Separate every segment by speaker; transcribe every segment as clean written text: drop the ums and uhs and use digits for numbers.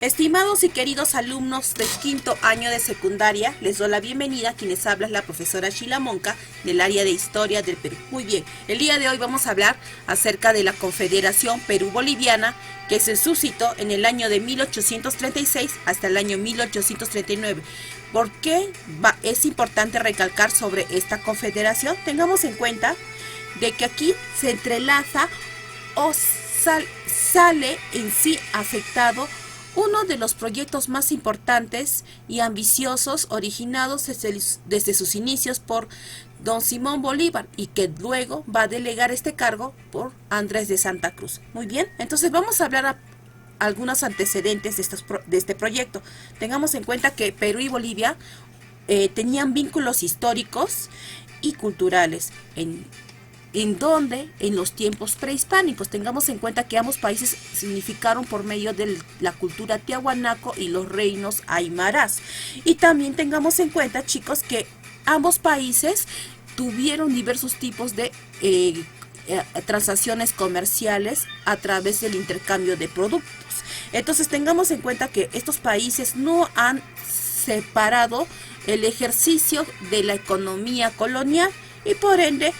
Speaker 1: Estimados y queridos alumnos del quinto año de secundaria, les doy la bienvenida. A quienes habla es la profesora Sheila Monca del área de Historia del Perú. Muy bien, el día de hoy vamos a hablar acerca de la Confederación Perú-Boliviana, que se suscitó en el año de 1836 hasta el año 1839. ¿Por qué es importante recalcar sobre esta confederación? Tengamos en cuenta de que aquí se entrelaza o sale en sí afectado uno de los proyectos más importantes y ambiciosos originados desde sus inicios por don Simón Bolívar, y que luego va a delegar este cargo por Andrés de Santa Cruz. Muy bien, entonces vamos a hablar algunos antecedentes de este proyecto. Tengamos en cuenta que Perú y Bolivia tenían vínculos históricos y culturales en donde en los tiempos prehispánicos. Tengamos en cuenta que ambos países significaron por medio de la cultura tiahuanaco y los reinos aymarás. Y también tengamos en cuenta, chicos, que ambos países tuvieron diversos tipos de transacciones comerciales a través del intercambio de productos. Entonces tengamos en cuenta que estos países no han separado el ejercicio de la economía colonial, y por ende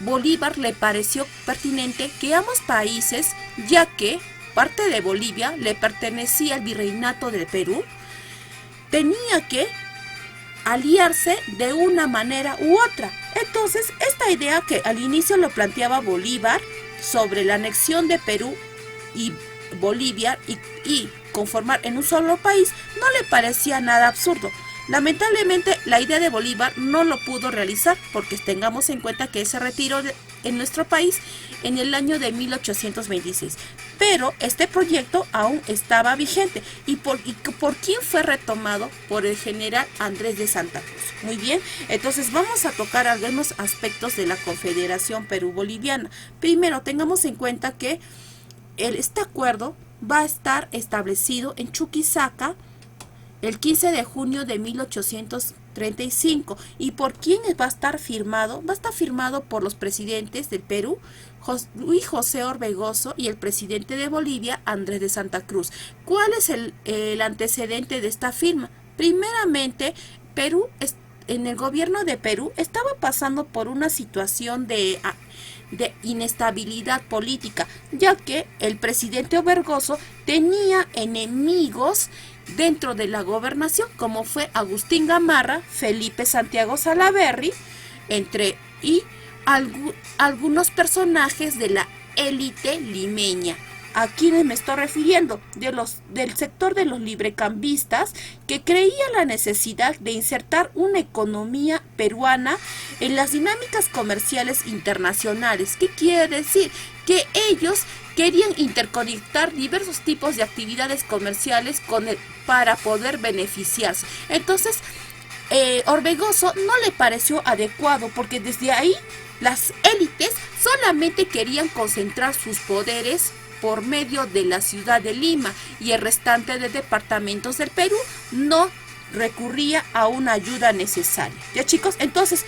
Speaker 1: Bolívar le pareció pertinente que ambos países, ya que parte de Bolivia le pertenecía al virreinato del Perú, tenía que aliarse de una manera u otra. Entonces, esta idea que al inicio lo planteaba Bolívar sobre la anexión de Perú y Bolivia y conformar en un solo país, no le parecía nada absurdo. Lamentablemente, la idea de Bolívar no lo pudo realizar, porque tengamos en cuenta que se retiró en nuestro país en el año de 1826. Pero este proyecto aún estaba vigente. ¿Y por quién fue retomado? Por el general Andrés de Santa Cruz. Muy bien, entonces vamos a tocar algunos aspectos de la Confederación Perú-Boliviana. Primero, tengamos en cuenta que este acuerdo va a estar establecido en Chuquisaca el 15 de junio de 1835. ¿Y por quién va a estar firmado? Va a estar firmado por los presidentes del Perú, Luis José Orbegoso, y el presidente de Bolivia, Andrés de Santa Cruz. ¿Cuál es el antecedente de esta firma? Primeramente, en el gobierno de Perú estaba pasando por una situación de inestabilidad política, ya que el presidente Orbegoso tenía enemigos dentro de la gobernación, como fue Agustín Gamarra, Felipe Santiago Salaverry, y algunos personajes de la élite limeña. ¿A quiénes me estoy refiriendo? Del sector de los librecambistas, que creía la necesidad de insertar una economía peruana en las dinámicas comerciales internacionales. ¿Qué quiere decir? Que ellos querían interconectar diversos tipos de actividades comerciales para poder beneficiarse. Entonces, Orbegoso no le pareció adecuado, porque desde ahí las élites solamente querían concentrar sus poderes por medio de la ciudad de Lima, y el restante de departamentos del Perú no recurría a una ayuda necesaria. ¿Ya, chicos? Entonces,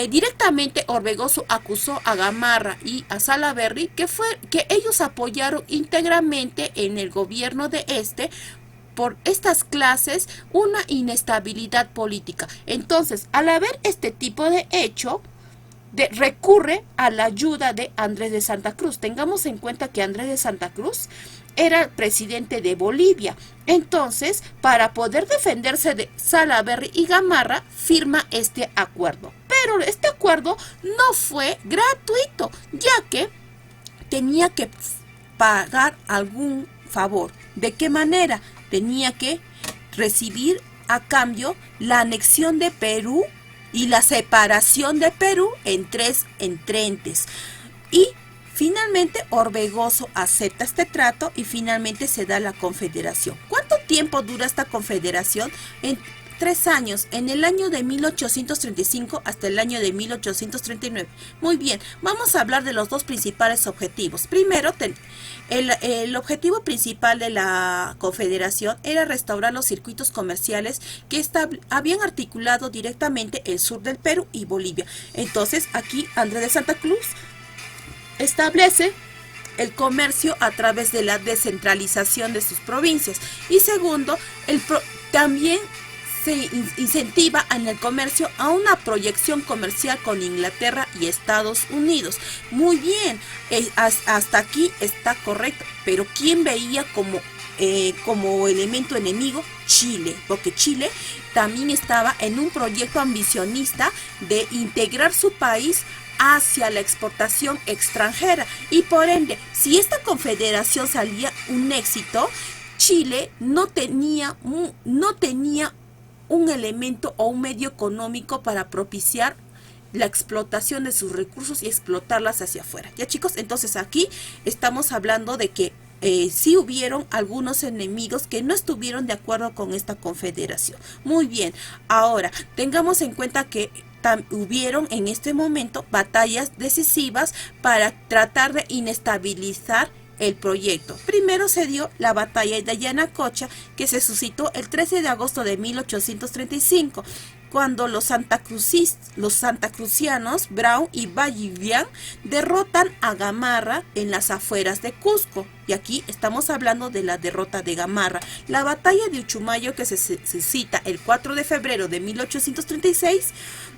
Speaker 1: directamente Orbegoso acusó a Gamarra y a Salaverry que ellos apoyaron íntegramente en el gobierno de por estas clases, una inestabilidad política. Entonces, al haber este tipo de hecho, recurre a la ayuda de Andrés de Santa Cruz. Tengamos en cuenta que Andrés de Santa Cruz era el presidente de Bolivia. Entonces, para poder defenderse de Salaverry y Gamarra, firma este acuerdo. Pero este acuerdo no fue gratuito, ya que tenía que pagar algún favor. ¿De qué manera? Tenía que recibir a cambio la anexión de Perú y la separación de Perú en 3 entes. Y finalmente Orbegoso acepta este trato, y finalmente se da la confederación. ¿Cuánto tiempo dura esta confederación? En 3 años, en el año de 1835 hasta el año de 1839. Muy bien, vamos a hablar de los dos principales objetivos. Primero, el objetivo principal de la confederación era restaurar los circuitos comerciales que habían articulado directamente el sur del Perú y Bolivia. Entonces, aquí Andrés de Santa Cruz establece el comercio a través de la descentralización de sus provincias. Y segundo, también se incentiva en el comercio a una proyección comercial con Inglaterra y Estados Unidos. Muy bien, hasta aquí está correcto, pero ¿quién veía como elemento enemigo? Chile, porque Chile también estaba en un proyecto ambicionista de integrar su país hacia la exportación extranjera, y por ende, si esta confederación salía un éxito, Chile no tenía un elemento o un medio económico para propiciar la explotación de sus recursos y explotarlas hacia afuera. Ya, chicos, entonces aquí estamos hablando de que sí hubieron algunos enemigos que no estuvieron de acuerdo con esta confederación. Muy bien, ahora tengamos en cuenta que hubieron en este momento batallas decisivas para tratar de inestabilizar el proyecto. Primero se dio la batalla de Yanacocha, que se suscitó el 13 de agosto de 1835, cuando los santacrucianos Brown y Vallivian derrotan a Gamarra en las afueras de Cusco. Y aquí estamos hablando de la derrota de Gamarra. La batalla de Uchumayo, que se suscita el 4 de febrero de 1836,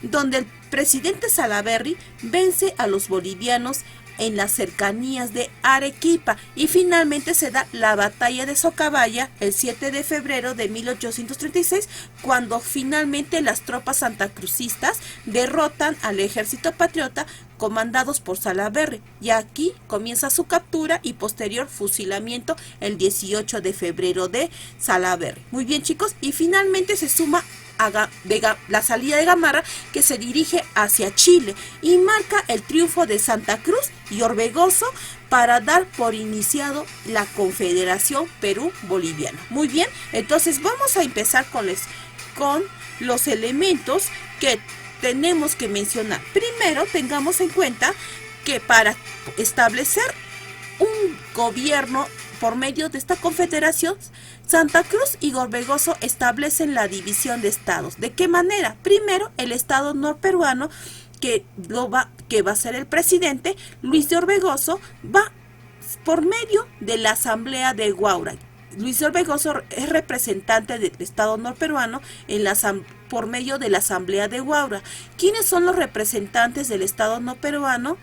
Speaker 1: donde el presidente Salaverry vence a los bolivianos en las cercanías de Arequipa, y finalmente se da la batalla de Socabaya el 7 de febrero de 1836, cuando finalmente las tropas santacrucistas derrotan al ejército patriota comandados por Salaverry, y aquí comienza su captura y posterior fusilamiento el 18 de febrero de Salaverry. Muy bien, chicos, y finalmente se suma la salida de Gamarra, que se dirige hacia Chile y marca el triunfo de Santa Cruz y Orbegoso para dar por iniciado la Confederación Perú-Boliviana. Muy bien, entonces vamos a empezar con los elementos que tenemos que mencionar. Primero, tengamos en cuenta que para establecer un gobierno por medio de esta confederación, Santa Cruz y Orbegoso establecen la división de estados. ¿De qué manera? Primero, el estado norperuano, que va a ser el presidente, Luis de Orbegoso, va por medio de la Asamblea de Huaura. Luis de Orbegoso es representante del estado norperuano por medio de la Asamblea de Huaura. ¿Quiénes son los representantes del estado norperuano?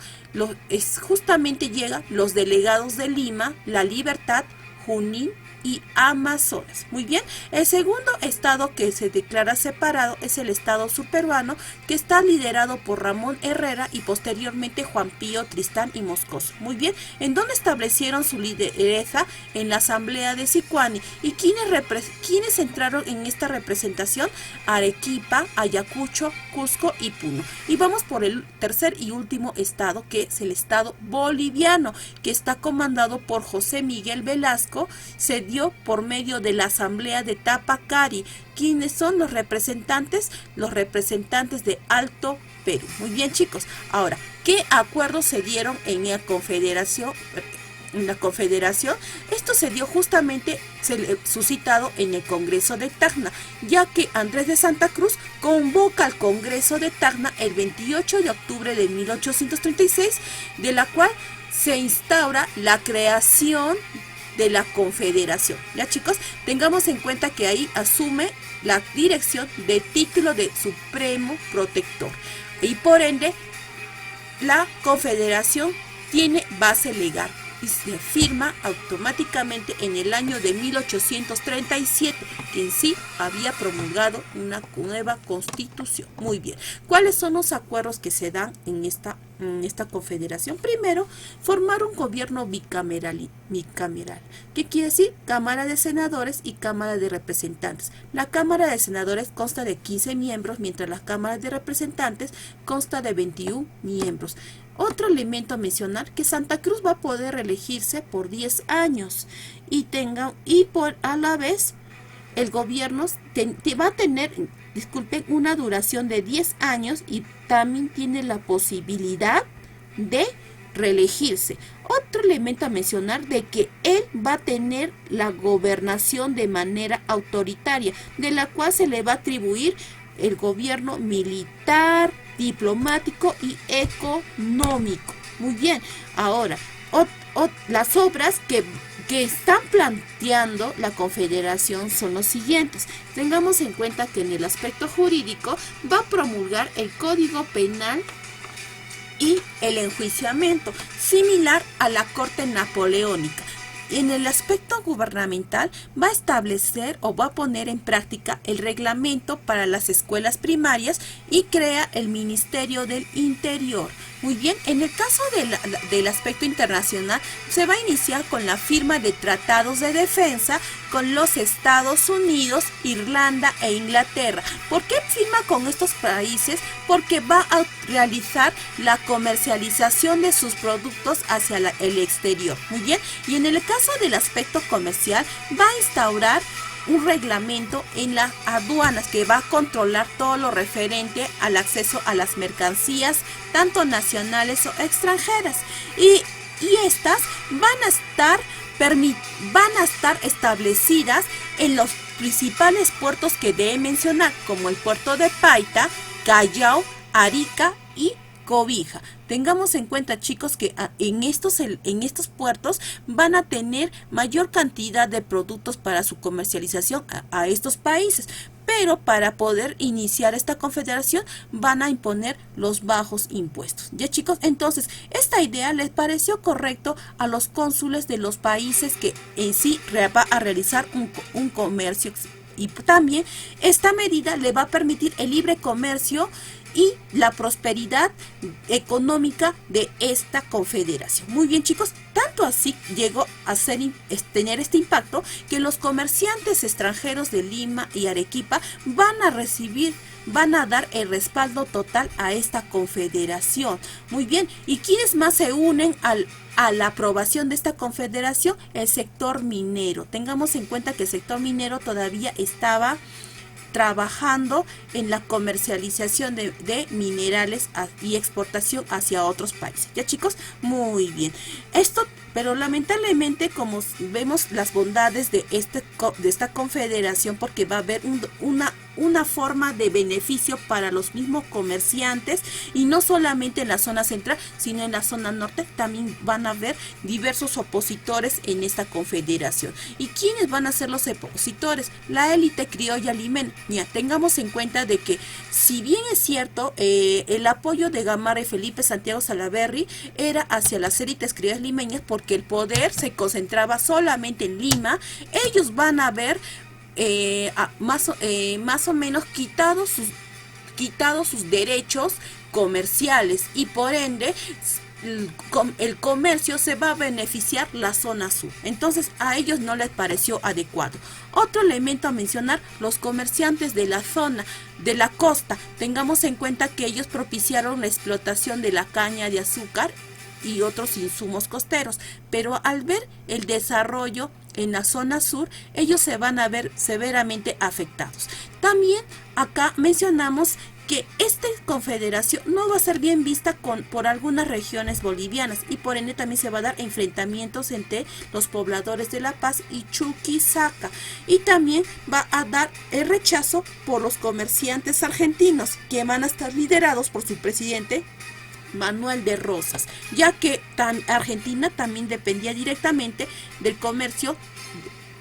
Speaker 1: Justamente llegan los delegados de Lima, La Libertad, Junín y Amazonas. Muy bien, el segundo estado que se declara separado es el estado subperuano, que está liderado por Ramón Herrera y posteriormente Juan Pío Tristán y Moscoso. Muy bien, ¿en dónde establecieron su lideresa? En la asamblea de Sicuani. ¿Y quiénes entraron en esta representación? Arequipa, Ayacucho, Cusco y Puno. Y vamos por el tercer y último estado, que es el estado boliviano, que está comandado por José Miguel Velasco. Se dio por medio de la asamblea de Tapacari. ¿Quiénes son los representantes? Los representantes de Alto Perú. Muy bien, chicos. Ahora, ¿qué acuerdos se dieron en la confederación? Esto se dio justamente suscitado en el Congreso de Tacna, ya que Andrés de Santa Cruz convoca al Congreso de Tacna el 28 de octubre de 1836, de la cual se instaura la creación de la confederación. Ya, chicos, tengamos en cuenta que ahí asume la dirección de título de Supremo Protector, y por ende la confederación tiene base legal y se firma automáticamente en el año de 1837, que en sí había promulgado una nueva constitución. Muy bien, ¿cuáles son los acuerdos que se dan en esta confederación? Primero, formar un gobierno bicameral. ¿Qué quiere decir? Cámara de Senadores y Cámara de Representantes. La Cámara de Senadores consta de 15 miembros, mientras la Cámara de Representantes consta de 21 miembros. Otro elemento a mencionar, que Santa Cruz va a poder reelegirse por 10 años a la vez el gobierno va a tener, una duración de 10 años y también tiene la posibilidad de reelegirse. Otro elemento a mencionar, de que él va a tener la gobernación de manera autoritaria, de la cual se le va a atribuir el gobierno militar, diplomático y económico. Muy bien, ahora las obras que están planteando la Confederación son los siguientes. Tengamos en cuenta que en el aspecto jurídico va a promulgar el Código Penal y el enjuiciamiento, similar a la Corte Napoleónica. En el aspecto gubernamental va a establecer o va a poner en práctica el reglamento para las escuelas primarias y crea el Ministerio del Interior. Muy bien, en el caso del aspecto internacional se va a iniciar con la firma de tratados de defensa con los Estados Unidos, Irlanda e Inglaterra. ¿Por qué firma con estos países? Porque va a realizar la comercialización de sus productos hacia el exterior. Muy bien, y en el caso del aspecto comercial va a instaurar un reglamento en las aduanas que va a controlar todo lo referente al acceso a las mercancías, tanto nacionales o extranjeras. Y estas van a estar establecidas en los principales puertos que debe mencionar, como el puerto de Paita, Callao, Arica y Cobija. Tengamos en cuenta, chicos, que en estos puertos van a tener mayor cantidad de productos para su comercialización a estos países, pero para poder iniciar esta confederación van a imponer los bajos impuestos. Ya, chicos, entonces esta idea les pareció correcto a los cónsules de los países que en sí va a realizar un comercio, y también esta medida le va a permitir el libre comercio y la prosperidad económica de esta confederación. Muy bien, chicos, tanto así llegó a tener este impacto que los comerciantes extranjeros de Lima y Arequipa van a dar el respaldo total a esta confederación. Muy bien, ¿y quiénes más se unen a la aprobación de esta confederación? El sector minero. Tengamos en cuenta que el sector minero todavía estaba trabajando en la comercialización de minerales y exportación hacia otros países. ¿Ya, chicos? Muy bien. Pero lamentablemente, como vemos las bondades de esta confederación, porque va a haber una forma de beneficio para los mismos comerciantes, y no solamente en la zona central, sino en la zona norte también van a haber diversos opositores en esta confederación. ¿Y quiénes van a ser los opositores? La élite criolla limeña. Tengamos en cuenta de que, si bien es cierto, el apoyo de Gamarra y Felipe Santiago Salaverry era hacia las élites criollas limeñas, porque el poder se concentraba solamente en Lima, ellos van a ver más o menos quitados sus derechos comerciales, y por ende el comercio se va a beneficiar la zona sur. Entonces a ellos no les pareció adecuado. Otro elemento a mencionar: los comerciantes de la zona de la costa. Tengamos en cuenta que ellos propiciaron la explotación de la caña de azúcar y otros insumos costeros, pero al ver el desarrollo en la zona sur, ellos se van a ver severamente afectados. También acá mencionamos que esta confederación no va a ser bien vista por algunas regiones bolivianas, y por ende también se va a dar enfrentamientos entre los pobladores de La Paz y Chuquisaca, y también va a dar el rechazo por los comerciantes argentinos, que van a estar liderados por su presidente Manuel de Rosas, ya que Argentina también dependía directamente del comercio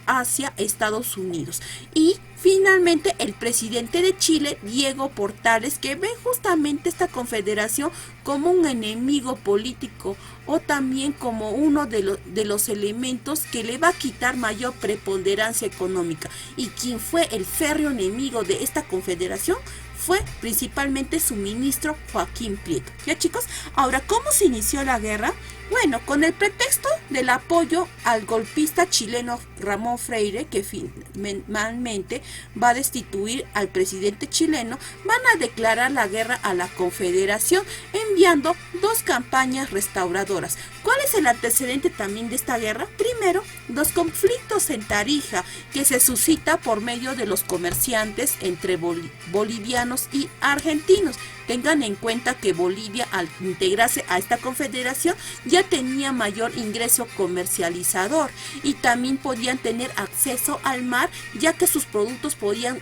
Speaker 1: hacia Estados Unidos. Y finalmente el presidente de Chile, Diego Portales, que ve justamente esta confederación como un enemigo político, o también como uno de los elementos que le va a quitar mayor preponderancia económica. Y quien fue el férreo enemigo de esta confederación fue principalmente su ministro Joaquín Prieto. ¿Ya, chicos? Ahora, ¿cómo se inició la guerra? Bueno, con el pretexto del apoyo al golpista chileno Ramón Freire, que finalmente va a destituir al presidente chileno, van a declarar la guerra a la Confederación, enviando 2 campañas restauradoras. ¿Cuál es el antecedente también de esta guerra? Primero, los conflictos en Tarija, que se suscita por medio de los comerciantes entre bolivianos y argentinos. Tengan en cuenta que Bolivia, al integrarse a esta confederación, ya tenía mayor ingreso comercializador, y también podían tener acceso al mar, ya que sus productos podían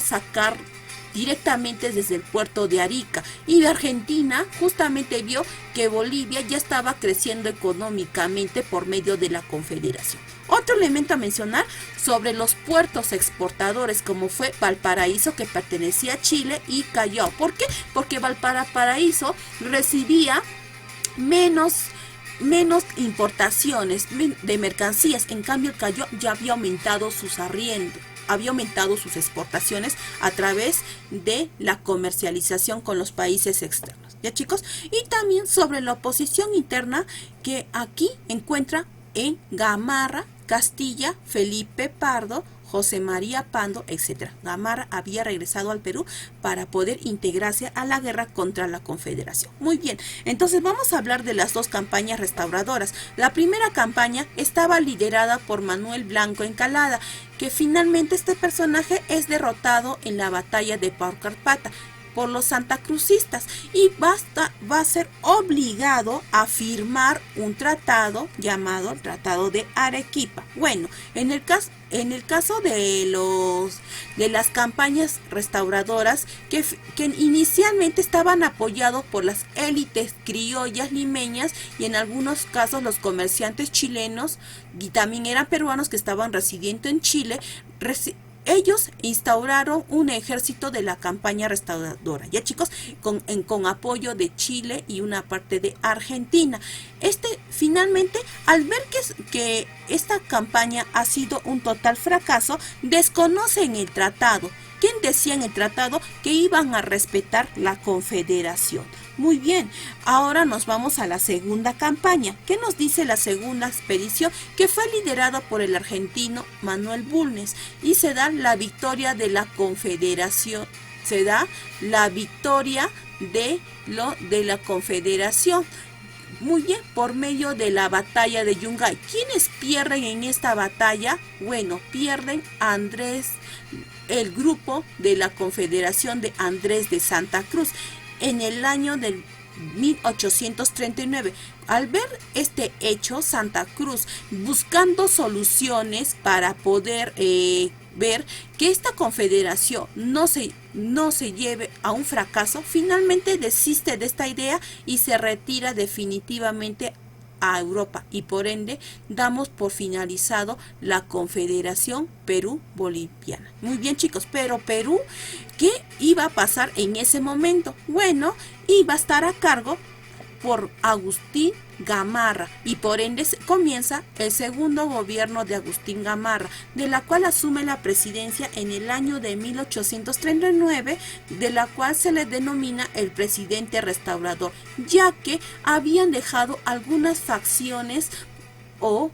Speaker 1: sacar directamente desde el puerto de Arica, y Argentina justamente vio que Bolivia ya estaba creciendo económicamente por medio de la Confederación. Otro elemento a mencionar sobre los puertos exportadores, como fue Valparaíso, que pertenecía a Chile, y Callao. ¿Por qué? Porque Valparaíso recibía menos importaciones de mercancías. En cambio, el Callao ya había aumentado sus arriendos, había aumentado sus exportaciones a través de la comercialización con los países externos. ¿Ya, chicos? Y también sobre la oposición interna, que aquí encuentra en Gamarra, Castilla, Felipe Pardo, José María Pando, etc. Gamarra había regresado al Perú para poder integrarse a la guerra contra la Confederación. Muy bien, entonces vamos a hablar de las dos campañas restauradoras. La primera campaña estaba liderada por Manuel Blanco Encalada, que finalmente este personaje es derrotado en la batalla de Paucarpata por los santacrucistas y va a ser obligado a firmar un tratado llamado el Tratado de Arequipa. Bueno, en el caso de las campañas restauradoras que inicialmente estaban apoyados por las élites criollas limeñas y en algunos casos los comerciantes chilenos, y también eran peruanos que estaban residiendo en Chile, ellos instauraron un ejército de la campaña restauradora, ya, chicos, con apoyo de Chile y una parte de Argentina. Finalmente, al ver que esta campaña ha sido un total fracaso, desconocen el tratado. ¿Quién decía en el tratado? Que iban a respetar la Confederación. Muy bien, ahora nos vamos a la segunda campaña. ¿Qué nos dice la segunda expedición? Que fue liderada por el argentino Manuel Bulnes, y se da la victoria de la Confederación. Se da la victoria de la Confederación. Muy bien, por medio de la batalla de Yungay. ¿Quiénes pierden en esta batalla? Bueno, pierden el grupo de la Confederación de Andrés de Santa Cruz en el año del 1839. Al ver este hecho, Santa Cruz, buscando soluciones para poder ver que esta confederación no se lleve a un fracaso, finalmente desiste de esta idea y se retira definitivamente a Europa, y por ende damos por finalizado la Confederación Perú-Boliviana. Muy bien, chicos, pero Perú, ¿qué iba a pasar en ese momento? Bueno, iba a estar a cargo por Agustín Gamarra, y por ende comienza el segundo gobierno de Agustín Gamarra, de la cual asume la presidencia en el año de 1839, de la cual se le denomina el presidente restaurador, ya que habían dejado algunas facciones o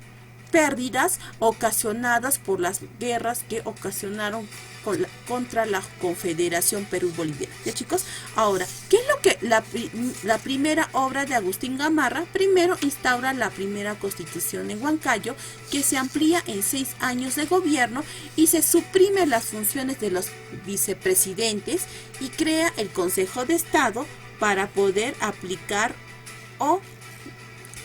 Speaker 1: pérdidas ocasionadas por las guerras que ocasionaron contra la Confederación Perú-Boliviana. ¿Ya, chicos? Ahora, ¿qué es lo que la primera obra de Agustín Gamarra? Primero instaura la primera constitución en Huancayo, que se amplía en 6 años de gobierno y se suprime las funciones de los vicepresidentes y crea el Consejo de Estado para poder aplicar o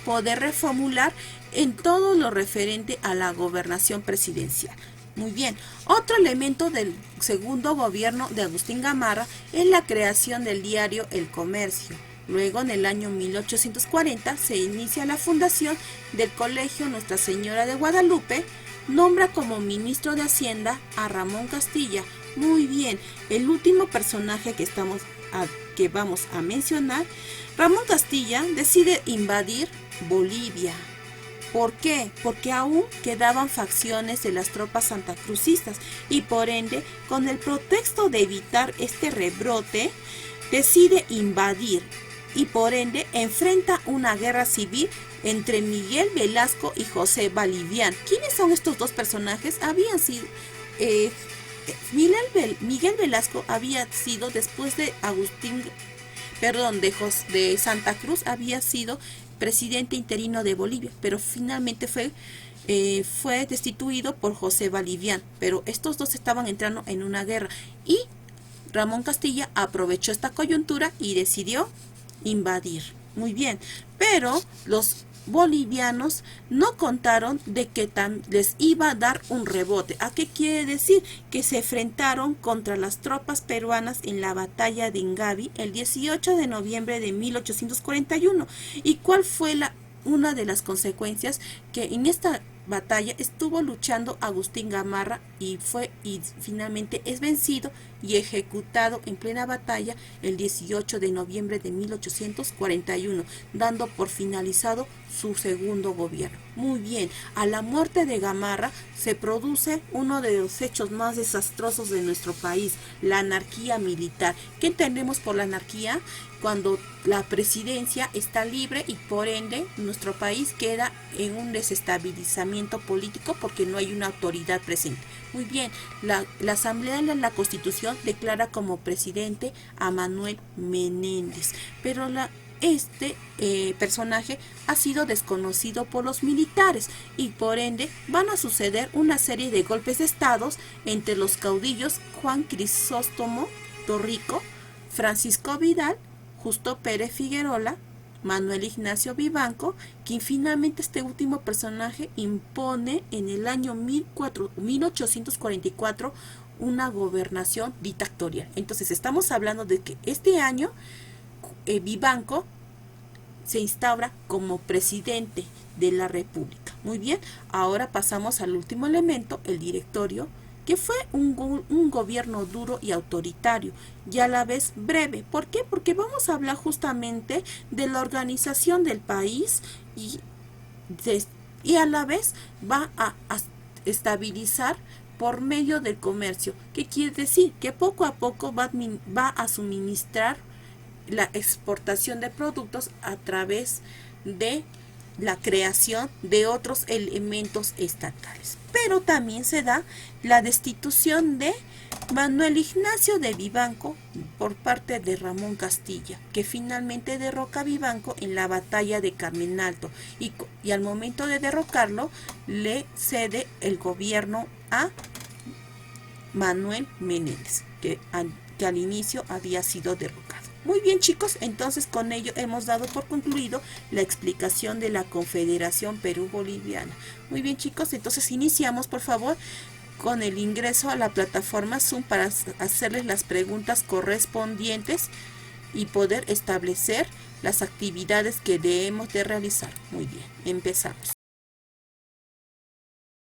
Speaker 1: poder reformular en todo lo referente a la gobernación presidencial. Muy bien, otro elemento del segundo gobierno de Agustín Gamarra es la creación del diario El Comercio. Luego, en el año 1840, se inicia la fundación del Colegio Nuestra Señora de Guadalupe, nombra como ministro de Hacienda a Ramón Castilla. Muy bien, el último personaje que vamos a mencionar, Ramón Castilla decide invadir Bolivia. ¿Por qué? Porque aún quedaban facciones de las tropas santacrucistas y por ende, con el pretexto de evitar este rebrote, decide invadir y por ende enfrenta una guerra civil entre Miguel Velasco y José Balivián. ¿Quiénes son estos dos personajes? Miguel Velasco había sido, después de de Santa Cruz, había sido presidente interino de Bolivia, pero finalmente fue destituido por José Balivián, pero estos dos estaban entrando en una guerra y Ramón Castilla aprovechó esta coyuntura y decidió invadir. Muy bien, pero bolivianos no contaron de que les iba a dar un rebote. ¿A qué quiere decir? Que se enfrentaron contra las tropas peruanas en la batalla de Ingavi el 18 de noviembre de 1841. ¿Y cuál fue una de las consecuencias? Que en esta batalla estuvo luchando Agustín Gamarra y finalmente es vencido y ejecutado en plena batalla el 18 de noviembre de 1841, dando por finalizado su segundo gobierno. Muy bien, a la muerte de Gamarra se produce uno de los hechos más desastrosos de nuestro país, la anarquía militar. ¿Qué entendemos por la anarquía? Cuando la presidencia está libre y por ende nuestro país queda en un desestabilizamiento político porque no hay una autoridad presente. Muy bien, la Asamblea de la Constitución declara como presidente a Manuel Menéndez, pero este personaje ha sido desconocido por los militares y por ende van a suceder una serie de golpes de estados entre los caudillos Juan Crisóstomo Torrico, Francisco Vidal, Justo Pérez Figueroa, Manuel Ignacio Vivanco, quien finalmente este último personaje impone en el año 1844 una gobernación dictatorial. Entonces estamos hablando de que este año Vivanco se instaura como presidente de la República. Muy bien, ahora pasamos al último elemento, el directorio, que fue un gobierno duro y autoritario y a la vez breve. ¿Por qué? Porque vamos a hablar justamente de la organización del país y a la vez va a estabilizar por medio del comercio. ¿Qué quiere decir? Que poco a poco va a suministrar la exportación de productos a través de la creación de otros elementos estatales. Pero también se da la destitución de Manuel Ignacio de Vivanco por parte de Ramón Castilla, que finalmente derroca a Vivanco en la batalla de Carmen Alto y al momento de derrocarlo le cede el gobierno a Manuel Menéndez, que al inicio había sido derrocado. Muy bien, chicos, entonces con ello hemos dado por concluido la explicación de la Confederación Perú-Boliviana. Muy bien, chicos, entonces iniciamos, por favor, con el ingreso a la plataforma Zoom para hacerles las preguntas correspondientes y poder establecer las actividades que debemos de realizar. Muy bien, empezamos.